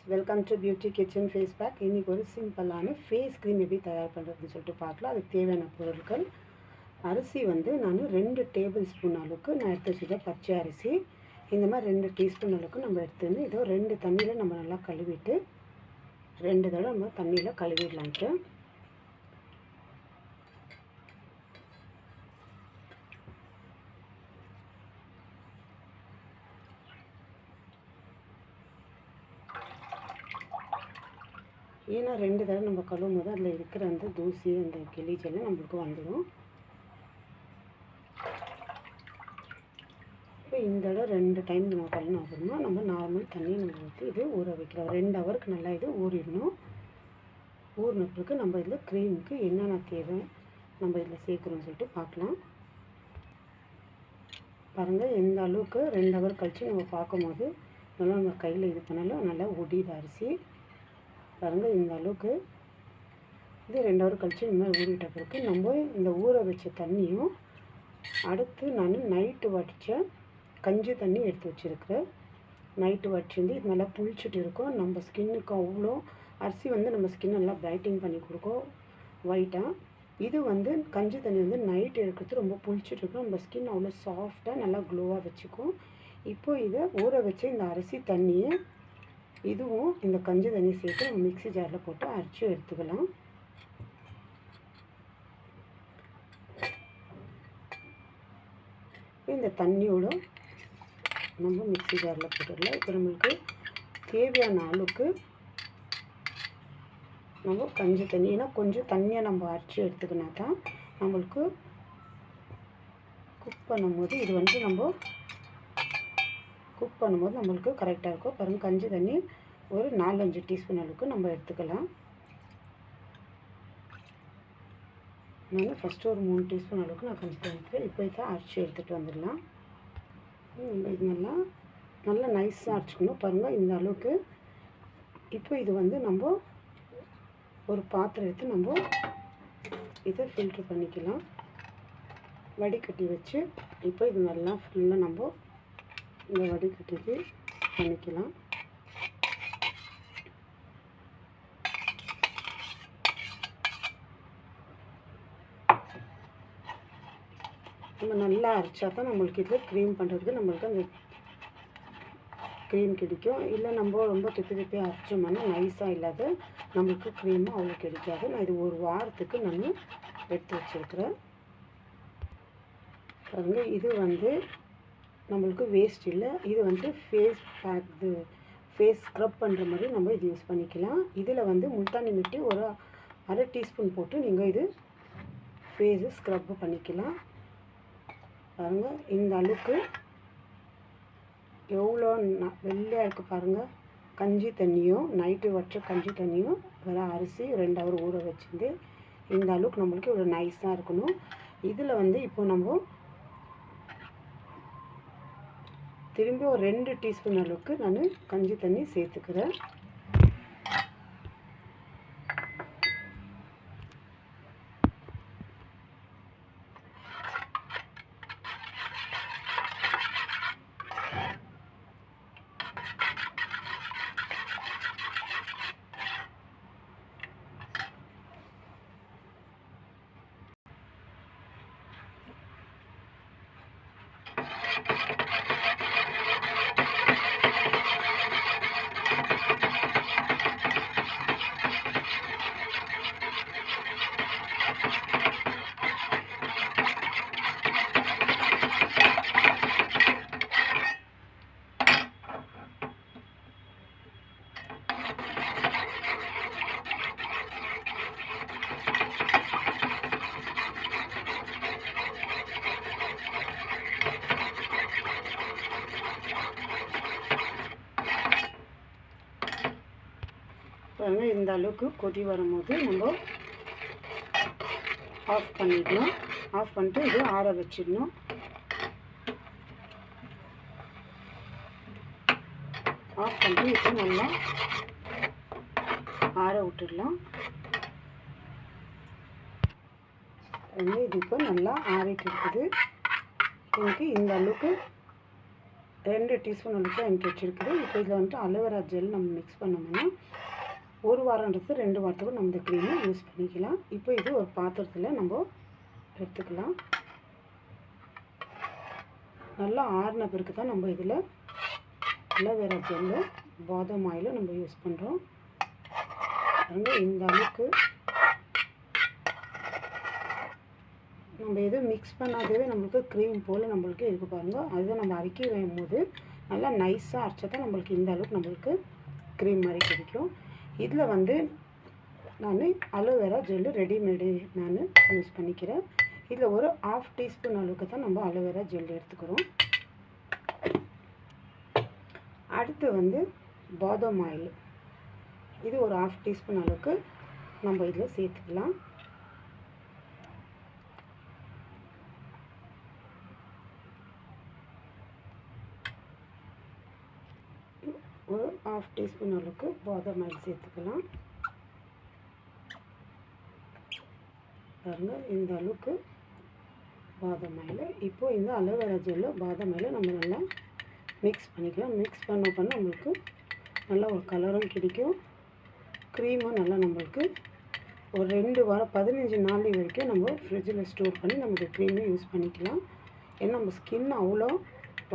Welcome to beauty kitchen face pack. இன்றைக்கி ஒரு சிம்பிளான ஃபேஸ் க்ரீம் எப்படி தயார் பண்ணுறதுன்னு சொல்லிட்டு பார்க்கலாம். அதுக்கு தேவையான பொருட்கள்: அரிசி வந்து நான் 2 டேபிள் ஸ்பூன் அளவுக்கு நான் எடுத்து வச்சுருக்கேன். பச்சை அரிசி இந்த மாதிரி 2 டீஸ்பூன் அளவுக்கு நம்ம எடுத்துன்னு இதோ 2 தண்ணியில் நம்ம நல்லா கழுவிட்டு 2 தடவை நம்ம தண்ணியில் கழுவிடலான்ட்டு. ஏன்னா 2 தடவை நம்ம கழுவும் போது அதில் இருக்கிற அந்த தூசி அந்த கிளிச்செல்லாம் நம்மளுக்கு வந்துடும். இப்போ இந்த தடவை 2 டைம் நம்ம கழுவினா அப்புறமா நம்ம நார்மல் தண்ணியை நம்ம ஊற்றி இது ஊற வைக்கிறோம். 2 ஹவருக்கு நல்லா இது ஊறிடணும். ஊறின பிறகு நம்ம இதில் க்ரீமுக்கு என்னென்ன தேவை நம்ம இதில் சேர்க்குறோம்னு சொல்லிட்டு பார்க்கலாம். பாருங்கள், எந்த அளவுக்கு 2 ஹவர் கழித்து நம்ம பார்க்கும்போது நல்லா நம்ம கையில் இது பண்ணாலும் நல்லா ஒடியுது அரிசி. பாருங்கள், இந்த அளவுக்கு இது 2 ஹவர் கழித்து இந்த மாதிரி ஊறிட்ட பிறகு நம்ம இந்த ஊற வச்ச தண்ணியும் அடுத்து நான் நைட்டு வடித்த கஞ்சி தண்ணி எடுத்து வச்சுருக்கிறேன். நைட்டு வடிச்சிருந்து இது நல்லா புளிச்சிட்டு இருக்கும். நம்ம ஸ்கின்னுக்கு அவ்வளோ அரிசி வந்து நம்ம ஸ்கின் நல்லா பிரைட்டிங் பண்ணி கொடுக்கும் ஒயிட்டாக. இது வந்து கஞ்சி தண்ணி வந்து நைட்டு எடுக்கிறது ரொம்ப புளிச்சிட்டு இருக்கும். நம்ம ஸ்கின் அவ்வளோ சாஃப்டாக நல்லா க்ளோவாக வச்சுக்கும். இப்போது இதை ஊற வச்ச இந்த அரிசி தண்ணியை இதுவும் இந்த கஞ்சி தண்ணி சேர்த்து நம்ம மிக்ஸி ஜாரில் போட்டு அரைச்சி எடுத்துக்கலாம். இந்த தண்ணியோட நம்ம மிக்ஸி ஜாரில் போட்டுடலாம். இப்போ நம்மளுக்கு தேவையான அளவுக்கு நம்ம கஞ்சி தண்ணி, ஏன்னா கொஞ்சம் தண்ணியாக நம்ம அரைச்சி எடுத்துக்கினா தான் நம்மளுக்கு குக் பண்ணும்போது இது வந்து நம்ம குக் பண்ணும்போது நம்மளுக்கு கரெக்டாக இருக்கும். பாருங்கள், கஞ்சி தண்ணி ஒரு 4-5 டீஸ்பூன் அளவுக்கு நம்ம எடுத்துக்கலாம். நான் ஃபஸ்ட்டு ஒரு 3 டீஸ்பூன் அளவுக்கு நான் கஞ்சி தண்ணி எடுத்துக்கிறேன். இப்போ இதை அரைச்சி எடுத்துகிட்டு வந்துடலாம். இது நல்லா நைஸாக அரைச்சிக்கணும். பாருங்கள், இந்த அளவுக்கு. இப்போ இது வந்து நம்ம ஒரு பாத்திரம் எடுத்து நம்ம இதை ஃபில்ட்ரு பண்ணிக்கலாம். வடிகட்டி வச்சு இப்போ இது நல்லா ஃபுல்லாக நம்ம இந்த வடிகட்டிக்கு பண்ணிக்கலாம். நம்ம நல்லா அரைச்சா தான் நம்மளுக்கு இதில் க்ரீம் பண்ணுறதுக்கு நம்மளுக்கு அந்த க்ரீம் கிடைக்கும். இல்லை நம்ம ரொம்ப திப்பி அரைச்சோம்னா நைஸாக இல்லாத நம்மளுக்கு க்ரீமும் அவ்வளோ கிடைக்காது. நான் இது ஒரு வாரத்துக்கு நான் எடுத்து வச்சுருக்கிறேன். பாருங்கள், இது வந்து நம்மளுக்கு வேஸ்ட் இல்லை. இது வந்து ஃபேஸ் பேக், இது ஃபேஸ் ஸ்க்ரப் பண்ணுற மாதிரி நம்ம இது யூஸ் பண்ணிக்கலாம். இதில் வந்து முல்தானி மிட்டி ஒரு 1/2 டீஸ்பூன் போட்டு நீங்கள் இது ஃபேஸு ஸ்க்ரப்பு பண்ணிக்கலாம். பாருங்கள், இந்த அளவுக்கு எவ்வளோ வெள்ளையாக இருக்குது பாருங்கள். கஞ்சி தண்ணியும் நைட்டு வச்ச கஞ்சி தண்ணியும் வேறு அரிசி 2 ஹவர் ஊற வச்சுருந்து இந்த அளவுக்கு நம்மளுக்கு இவ்வளோ நைஸாக இருக்கணும். இதில் வந்து இப்போ நம்ம திரும்பி ஒரு 2 டீஸ்பூன் அளவுக்கு நான் கஞ்சி தண்ணி சேர்த்துக்கிறேன். பாருங்கள், இந்த அளவுக்கு கொதி வரும்போது நம்ம ஆஃப் பண்ணிடணும். ஆஃப் பண்ணிட்டு இது ஆற வச்சிடணும். ஆஃப் பண்ணிட்டு இப்போ நல்லா ஆற விட்டுடலாம். இது இப்போ நல்லா ஆறிட்டு இருக்குது. எனக்கு இந்த அளவுக்கு 2 டீஸ்பூன் அளவுக்கு எனக்கு வச்சுருக்குது. இப்போ இதில் வந்துட்டு அலோவேரா ஜெல் நம்ம மிக்ஸ் பண்ணோம்னா 1 வாரன்றது 2 வாரத்துக்கு நம்ம இந்த க்ரீமை யூஸ் பண்ணிக்கலாம். இப்போ இது ஒரு பாத்திரத்தில் நம்ம எடுத்துக்கலாம். நல்லா ஆறின பிறகு தான் நம்ம இதில் அலோவேரா ஜெல்லு பாதாம் ஆயிலும் நம்ம யூஸ் பண்ணுறோம். இந்த அளவுக்கு நம்ம எதுவும் மிக்ஸ் பண்ணாதவே நம்மளுக்கு க்ரீம் போல் நம்மளுக்கு இருக்குது பாருங்கள். அதுதான் நம்ம அரைக்கி வைக்கும்போது நல்லா நைஸாக அரைச்சா தான் நம்மளுக்கு இந்த அளவுக்கு நம்மளுக்கு க்ரீம் மாதிரி கிடைக்கும். இதில் வந்து நான் அலோவேரா ஜெல்லு ரெடிமேடு நான் யூஸ் பண்ணிக்கிறேன். இதில் ஒரு 1/2 டீஸ்பூன் அளவுக்கு தான் நம்ம அலோவேரா ஜெல் எடுத்துக்கிறோம். அடுத்து வந்து பாதாம் ஆயில், இது ஒரு 1/2 டீஸ்பூன் அளவுக்கு நம்ம இதில் சேர்த்துக்கலாம். ஒரு 1/2 டீஸ்பூன் அளவுக்கு பாதாம் ஆயில் சேர்த்துக்கலாம். பாருங்கள் இந்த அளவுக்கு பாதாம் ஆயில். இப்போ இந்த அலோவேரா ஜெல்லு பாதாம் ஆயில் நம்ம நல்லா மிக்ஸ் பண்ணிக்கலாம். மிக்ஸ் பண்ண நம்மளுக்கு நல்லா ஒரு கலரும் கிடைக்கும். க்ரீமும் நல்லா நம்மளுக்கு ஒரு 2 வாரம் 15 நாள் வரைக்கும் நம்ம ஃப்ரிட்ஜில் ஸ்டோர் பண்ணி நம்ம க்ரீமை யூஸ் பண்ணிக்கலாம். ஏன்னா நம்ம ஸ்கின் அவ்வளோ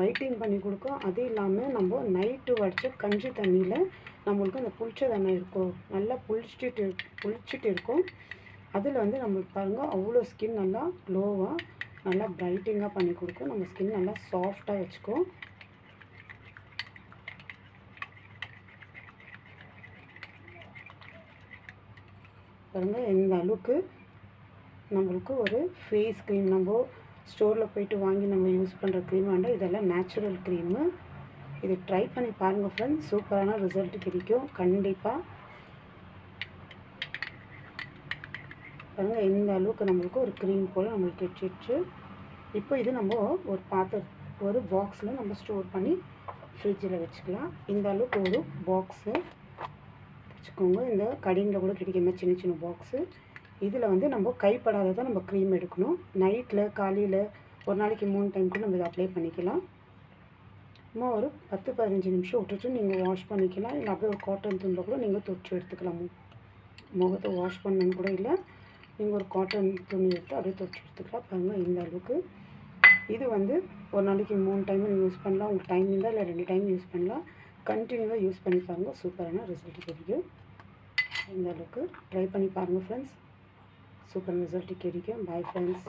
ஒயிட்டிங் பண்ணி கொடுக்கும். அது இல்லாமல் நம்ம நைட்டு வடித்த கஞ்சி தண்ணியில் நம்மளுக்கு அந்த புளிச்ச தண்ணி இருக்கும், நல்லா புளிச்சிட்டு இருக்கும். அதில் வந்து நம்மளுக்கு பாருங்கள் அவ்வளோ ஸ்கின் நல்லா க்ளோவாக நல்லா பிரைட்டிங்காக பண்ணி கொடுக்கும். நம்ம ஸ்கின் நல்லா சாஃப்டாக வச்சுக்கும். பாருங்கள் இந்த அளவுக்கு நம்மளுக்கு ஒரு ஃபேஸ் க்ரீம் நம்ம ஸ்டோரில் போய்ட்டு வாங்கி நம்ம யூஸ் பண்ணுற க்ரீம் வேண்டாம். இதெல்லாம் நேச்சுரல் க்ரீமு. இது ட்ரை பண்ணி பாருங்கள் ஃப்ரெண்ட்ஸ், சூப்பரான ரிசல்ட் கிடைக்கும் கண்டிப்பாக. பாருங்கள் இந்த அளவுக்கு நம்மளுக்கு ஒரு க்ரீம் போல் நம்மளுக்கு கிடைச்சிடுச்சு. இப்போ இது நம்ம ஒரு பாக்ஸில் நம்ம ஸ்டோர் பண்ணி ஃப்ரிட்ஜில் வச்சுக்கலாம். இந்த அளவுக்கு ஒரு பாக்ஸு வச்சுக்கோங்க. இந்த கடையில் கூட கிடைக்குமே சின்ன சின்ன பாக்ஸு. இதில் வந்து நம்ம கைப்படாததான் நம்ம க்ரீம் எடுக்கணும். நைட்டில் காலையில் ஒரு நாளைக்கு 3 டைம் கூட நம்ம இதை அப்ளை பண்ணிக்கலாம். சும்மா ஒரு 10-15 நிமிஷம் விட்டுட்டு நீங்கள் வாஷ் பண்ணிக்கலாம். இல்லை அப்படியே ஒரு காட்டன் துணியில் கூட நீங்கள் துடைச்சி எடுத்துக்கலாம். முகத்தை வாஷ் பண்ணணுன்னு கூட இல்லை, நீங்கள் ஒரு காட்டன் துணி எடுத்து அப்படியே துடைச்சி எடுத்துக்கலாம். பாருங்கள் இந்த அளவுக்கு. இது வந்து ஒரு நாளைக்கு 3 டைம் யூஸ் பண்ணலாம். உங்களுக்கு டைம் இருந்தால் இல்லை 2 டைம் யூஸ் பண்ணலாம். கண்டினியூவாக யூஸ் பண்ணி பாருங்கள், சூப்பரான ரிசல்ட் கிடைக்கும். இந்த அளவுக்கு ட்ரை பண்ணி பாருங்கள் ஃப்ரெண்ட்ஸ், சூப்பர் ரிசல்ட் கிடைக்கும். Bye friends.